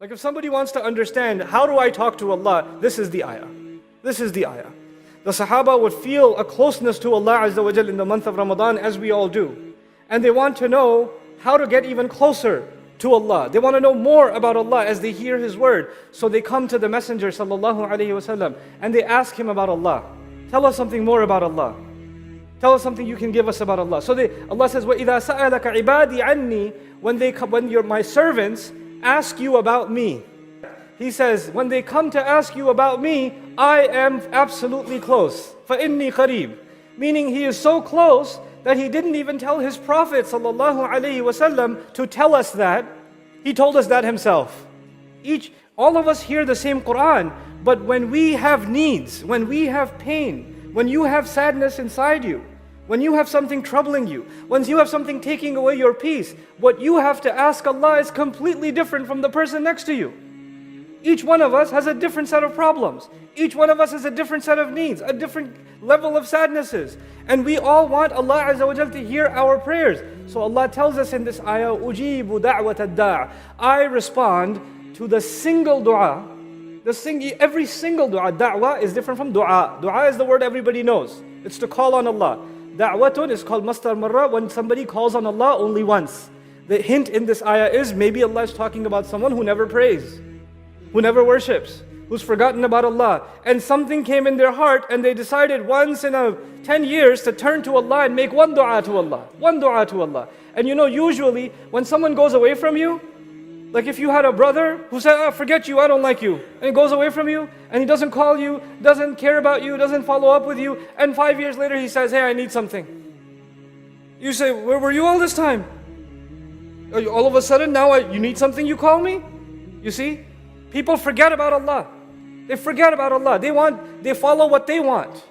Like if somebody wants to understand, how do I talk to Allah? This is the ayah. This is the ayah. The Sahaba would feel a closeness to Allah Azza wa Jal in the month of Ramadan, as we all do. And they want to know how to get even closer to Allah. They want to know more about Allah as they hear His word. So they come to the Messenger sallallahu alaihi wasallam and they ask him about Allah. Tell us something more about Allah. Tell us something you can give us about Allah. So Allah says, وَإِذَا سَأَلَكَ عِبَادِي عَنِّي, when my servants ask you about me. He says, when they come to ask you about me, I am absolutely close. فَإِنِّي قَرِيب. Meaning He is so close that He didn't even tell His Prophet ﷺ to tell us that. He told us that Himself. All of us hear the same Quran, but when we have needs, when we have pain, when you have sadness inside you, when you have something troubling you, when you have something taking away your peace, what you have to ask Allah is completely different from the person next to you. Each one of us has a different set of problems. Each one of us has a different set of needs, a different level of sadnesses. And we all want Allah Azza wa Jal to hear our prayers. So Allah tells us in this ayah, أُجِيبُ دَعْوَةَ الدَّاعِ. I respond to the single dua. Every single dua. Da'wah is different from dua. Dua is the word everybody knows. It's to call on Allah. Da'watun is called mastar marra, when somebody calls on Allah only once. The hint in this ayah is maybe Allah is talking about someone who never prays, who never worships, who's forgotten about Allah. And something came in their heart and they decided once in 10 years to turn to Allah and make one dua to Allah. One dua to Allah. And usually when someone goes away from you, like if you had a brother who said, forget you, I don't like you. And he goes away from you and he doesn't call you, doesn't care about you, doesn't follow up with you. And 5 years later he says, hey, I need something. You say, where were you all this time? All of a sudden now you need something, you call me? You see? People forget about Allah. They forget about Allah. They follow what they want.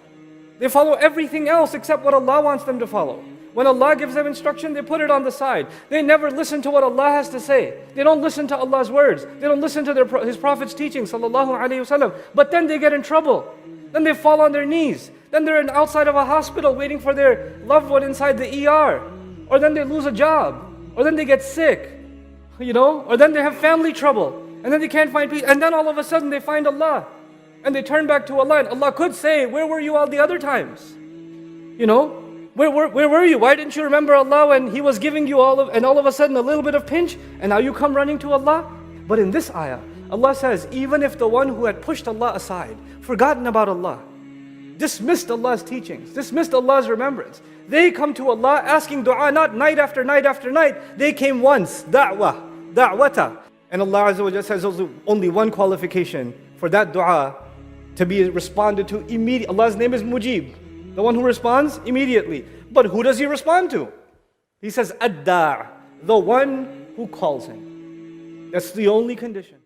They follow everything else except what Allah wants them to follow. When Allah gives them instruction, they put it on the side. They never listen to what Allah has to say. They don't listen to Allah's words. They don't listen to His Prophet's teaching, sallallahu alaihi wasallam. But then they get in trouble. Then they fall on their knees. Then they're outside of a hospital waiting for their loved one inside the ER. Or then they lose a job. Or then they get sick. Or then they have family trouble. And then they can't find peace. And then all of a sudden they find Allah. And they turn back to Allah. And Allah could say, where were you all the other times? Where were you? Why didn't you remember Allah when He was giving you all of a sudden a little bit of pinch, and now you come running to Allah? But in this ayah, Allah says, even if the one who had pushed Allah aside, forgotten about Allah, dismissed Allah's teachings, dismissed Allah's remembrance, they come to Allah asking dua, not night after night after night. They came once, da'wata. And Allah Azza wa Jalla says there's only one qualification for that dua to be responded to immediately. Allah's name is Mujib, the one who responds immediately. But who does He respond to? He says, Ad-Da', the one who calls Him. That's the only condition.